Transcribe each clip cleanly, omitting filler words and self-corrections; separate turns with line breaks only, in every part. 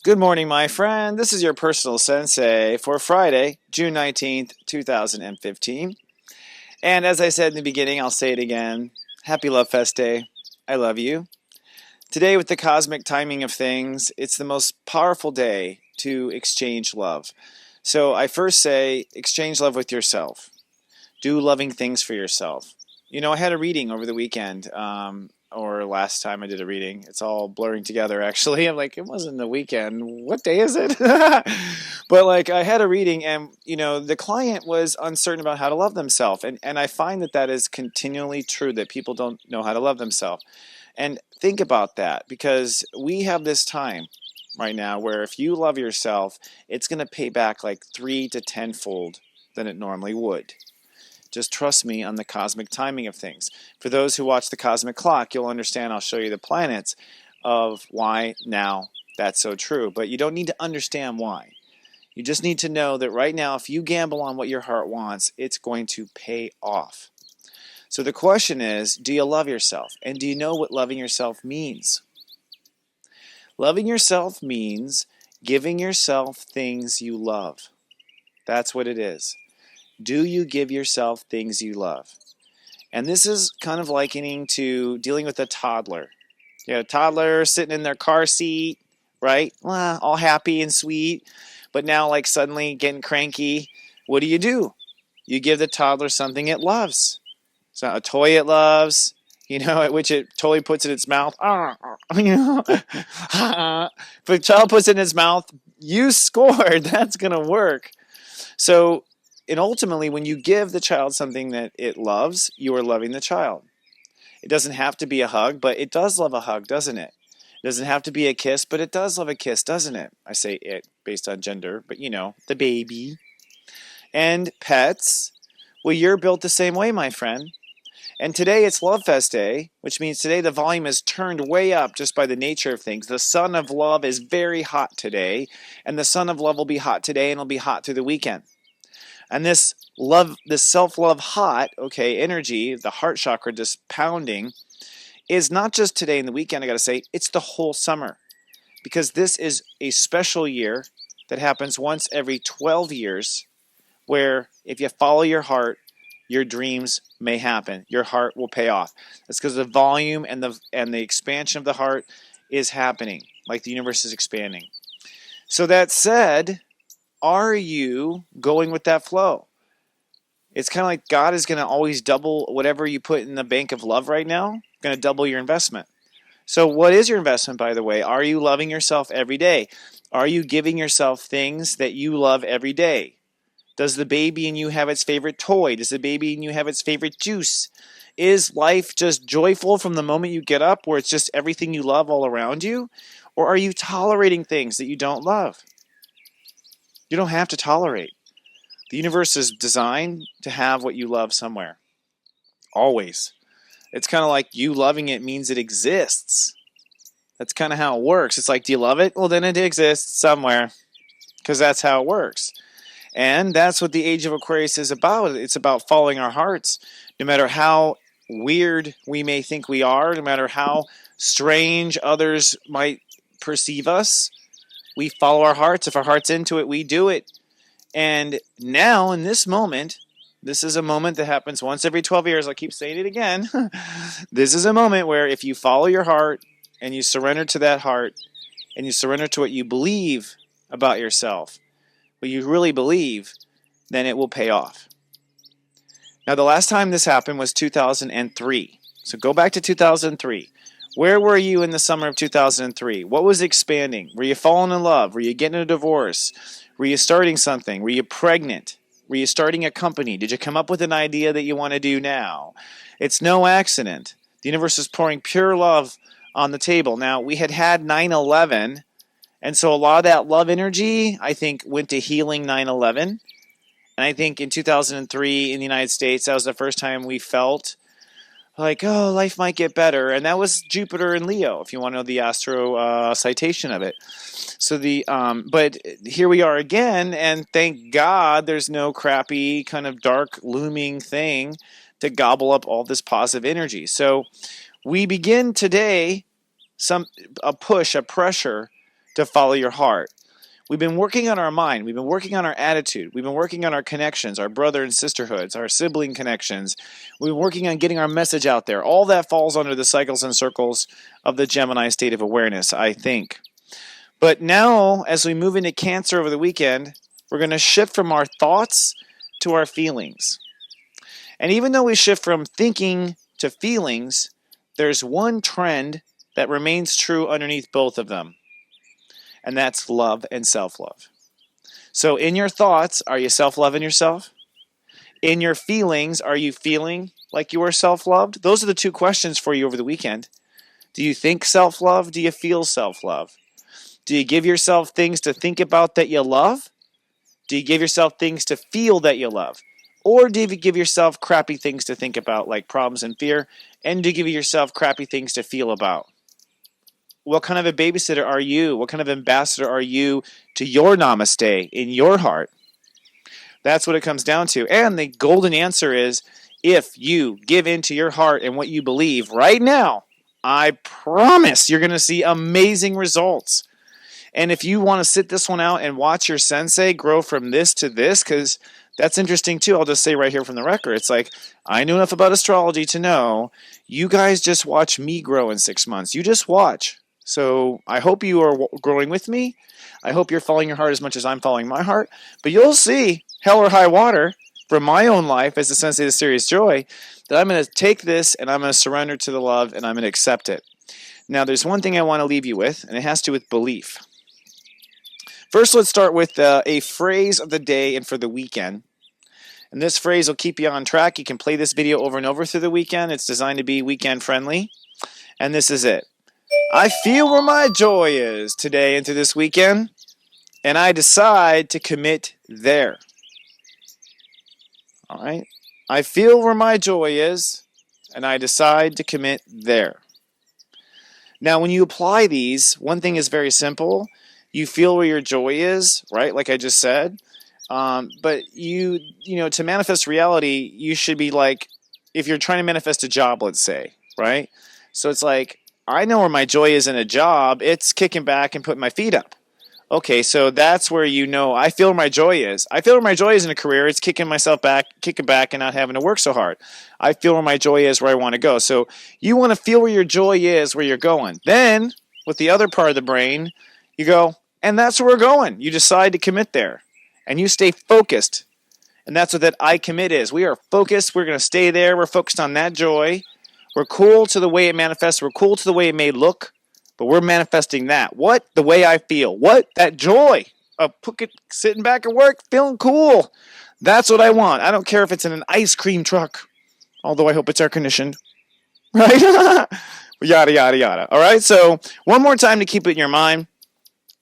Good morning, my friend. This is your personal sensei for Friday, June 19th, 2015. And as I said in the beginning, I'll say it again. Happy LoveFest Day. I love you. Today, with the cosmic timing of things, it's the most powerful day to exchange love. So I first say, exchange love with yourself. Do loving things for yourself. I had a reading over the weekend, or last time I did a reading. It's all blurring together, actually. I'm like, it wasn't the weekend. What day is it? But I had a reading, and the client was uncertain about how to love themselves, and I find that is continually true, that people don't know how to love themselves. And think about that, because we have this time right now where if you love yourself, it's going to pay back like 3 to 10-fold than it normally would. Just trust me on the cosmic timing of things. For those who watch the cosmic clock, you'll understand. I'll show you the planets of why now that's so true. But you don't need to understand why. You just need to know that right now, if you gamble on what your heart wants, it's going to pay off. So the question is, do you love yourself? And do you know what loving yourself means? Loving yourself means giving yourself things you love. That's what it is. Do you give yourself things you love? And this is kind of likening to dealing with a toddler. A toddler sitting in their car seat, right? Well, all happy and sweet, but now suddenly getting cranky. What do? You give the toddler something it loves. It's not a toy it loves, at which it totally puts it in its mouth. If a child puts it in its mouth, you scored. That's going to work. And ultimately, when you give the child something that it loves, you are loving the child. It doesn't have to be a hug, but it does love a hug, doesn't it? It doesn't have to be a kiss, but it does love a kiss, doesn't it? I say it based on gender, but the baby. And pets, well, you're built the same way, my friend. And today it's LoveFest Day, which means today the volume is turned way up just by the nature of things. The sun of love is very hot today, and the sun of love will be hot today, and it'll be hot through the weekend. And this love, this self-love hot, energy, the heart chakra just pounding, is not just today and the weekend, I got to say, it's the whole summer. Because this is a special year that happens once every 12 years, where if you follow your heart, your dreams may happen. Your heart will pay off. That's because the volume and the expansion of the heart is happening, like the universe is expanding. So that said, are you going with that flow? It's kind of like God is going to always double whatever you put in the bank of love right now, going to double your investment. So what is your investment, by the way? Are you loving yourself every day? Are you giving yourself things that you love every day? Does the baby in you have its favorite toy? Does the baby in you have its favorite juice? Is life just joyful from the moment you get up, where it's just everything you love all around you? Or are you tolerating things that you don't love? You don't have to tolerate. The universe is designed to have what you love somewhere. Always. It's kind of like you loving it means it exists. That's kind of how it works. It's like, do you love it? Well, then it exists somewhere, because that's how it works. And that's what the Age of Aquarius is about. It's about following our hearts. No matter how weird we may think we are, no matter how strange others might perceive us, we follow our hearts. If our heart's into it, we do it. And now, in this moment, this is a moment that happens once every 12 years. I'll keep saying it again. This is a moment where if you follow your heart and you surrender to that heart and you surrender to what you believe about yourself, what you really believe, then it will pay off. Now, the last time this happened was 2003. So go back to 2003. Where were you in the summer of 2003? What was expanding? Were you falling in love? Were you getting a divorce? Were you starting something? Were you pregnant? Were you starting a company? Did you come up with an idea that you want to do now? It's no accident. The universe is pouring pure love on the table. Now, we had 9/11, and so a lot of that love energy, I think, went to healing 9/11. And I think in 2003 in the United States, that was the first time we felt like, oh, life might get better. And that was Jupiter and Leo, if you want to know the astro citation of it. So but here we are again, and thank God there's no crappy kind of dark looming thing to gobble up all this positive energy. So we begin today a push, a pressure to follow your heart. We've been working on our mind. We've been working on our attitude. We've been working on our connections, our brother and sisterhoods, our sibling connections. We've been working on getting our message out there. All that falls under the cycles and circles of the Gemini state of awareness, I think. But now, as we move into Cancer over the weekend, we're going to shift from our thoughts to our feelings. And even though we shift from thinking to feelings, there's one trend that remains true underneath both of them. And that's love and self-love. So in your thoughts, are you self-loving yourself? In your feelings, are you feeling like you are self-loved? Those are the two questions for you over the weekend. Do you think self-love? Do you feel self-love? Do you give yourself things to think about that you love? Do you give yourself things to feel that you love? Or do you give yourself crappy things to think about, like problems and fear? And do you give yourself crappy things to feel about? What kind of a babysitter are you? What kind of ambassador are you to your namaste in your heart? That's what it comes down to. And the golden answer is, if you give into your heart and what you believe right now, I promise you're going to see amazing results. And if you want to sit this one out and watch your sensei grow from this to this, because that's interesting too. I'll just say right here from the record, it's like, I knew enough about astrology to know you guys just watch me grow in 6 months. You just watch. So I hope you are growing with me. I hope you're following your heart as much as I'm following my heart. But you'll see, hell or high water, from my own life as the Sensei of Serious Joy, that I'm going to take this and I'm going to surrender to the love and I'm going to accept it. Now, there's one thing I want to leave you with, and it has to do with belief. First, let's start with a phrase of the day and for the weekend. And this phrase will keep you on track. You can play this video over and over through the weekend. It's designed to be weekend friendly. And this is it. I feel where my joy is today into this weekend, and I decide to commit there. All right? I feel where my joy is, and I decide to commit there. Now, when you apply these, one thing is very simple. You feel where your joy is, right? Like I just said. But you know, to manifest reality, you should be like, if you're trying to manifest a job, let's say, right? So it's like, I know where my joy is in a job. It's kicking back and putting my feet up. Okay, so that's where you know I feel where my joy is. I feel where my joy is in a career. It's kicking back and not having to work so hard. I feel where my joy is where I want to go. So you want to feel where your joy is where you're going. Then, with the other part of the brain, you go, and that's where we're going. You decide to commit there. And you stay focused. And that's what that I commit is. We are focused. We're going to stay there. We're focused on that joy. We're cool to the way it manifests. We're cool to the way it may look. But we're manifesting that. What? The way I feel. What? That joy of sitting back at work, feeling cool. That's what I want. I don't care if it's in an ice cream truck. Although I hope it's air conditioned. Right? Yada, yada, yada. All right? So one more time to keep it in your mind.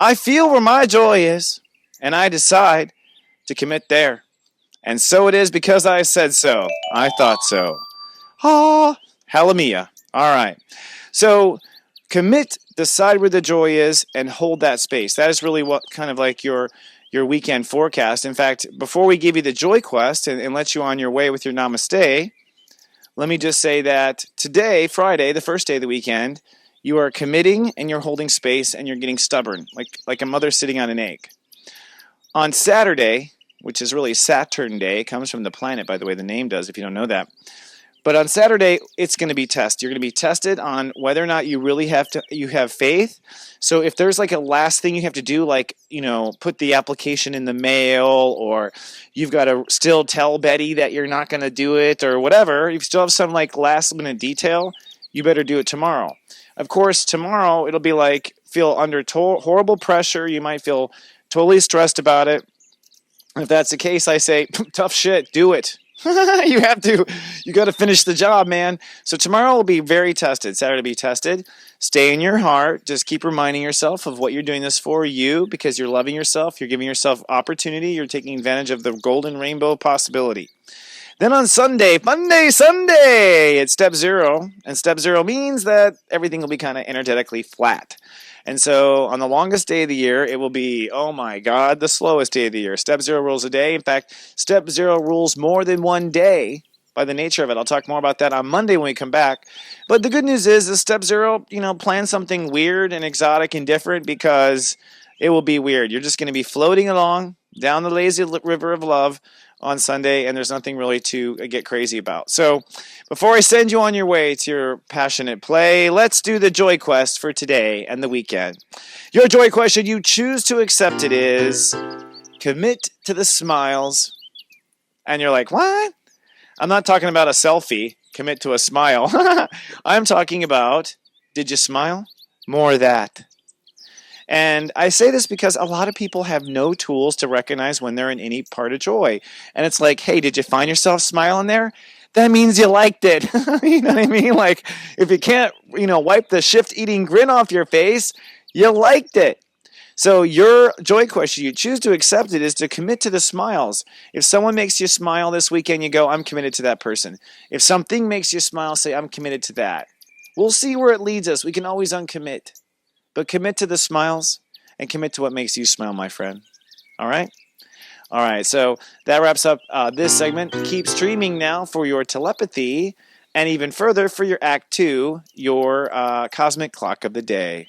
I feel where my joy is. And I decide to commit there. And so it is because I said so. I thought so. Ah, Halamia. All right. So commit, decide where the joy is, and hold that space. That is really what kind of like your weekend forecast. In fact, before we give you the joy quest and let you on your way with your namaste, let me just say that today, Friday, the first day of the weekend, you are committing and you're holding space and you're getting stubborn, like a mother sitting on an egg. On Saturday, which is really Saturn Day, it comes from the planet, by the way, the name does, if you don't know that. But on Saturday, it's going to be tested. You're going to be tested on whether or not you really you have faith. So if there's like a last thing you have to do, like, you know, put the application in the mail, or you've got to still tell Betty that you're not going to do it, or whatever, you still have some like last minute detail, you better do it tomorrow. Of course, tomorrow it'll be like feel under horrible pressure. You might feel totally stressed about it. If that's the case, I say, tough shit, do it. You got to finish the job, man. So tomorrow will be very tested. Saturday will be tested. Stay in your heart. Just keep reminding yourself of what you're doing this for, you, because you're loving yourself. You're giving yourself opportunity. You're taking advantage of the golden rainbow possibility. Then on Sunday, Sunday, it's step 0. And step 0 means that everything will be kind of energetically flat. And so on the longest day of the year, it will be, oh my God, the slowest day of the year. Step 0 rules a day. In fact, step 0 rules more than one day by the nature of it. I'll talk more about that on Monday when we come back. But the good news is, the step 0, plan something weird and exotic and different, because it will be weird. You're just going to be floating along down the lazy river of love on Sunday, and there's nothing really to get crazy about. So before I send you on your way to your passionate play, let's do the joy quest for today and the weekend. Your joy quest, should you choose to accept it, is commit to the smiles. And you're like, what? I'm not talking about a selfie. Commit to a smile. I'm talking about, did you smile? More of that. And I say this because a lot of people have no tools to recognize when they're in any part of joy. And it's like, hey, did you find yourself smiling there? That means you liked it. You know what I mean? Like, if you can't, wipe the shift-eating grin off your face, you liked it. So your joy question, you choose to accept it, is to commit to the smiles. If someone makes you smile this weekend, you go, I'm committed to that person. If something makes you smile, say, I'm committed to that. We'll see where it leads us. We can always uncommit. But commit to the smiles and commit to what makes you smile, my friend. All right? All right, so that wraps up this segment. Keep streaming now for your telepathy, and even further for your Act 2, your cosmic clock of the day.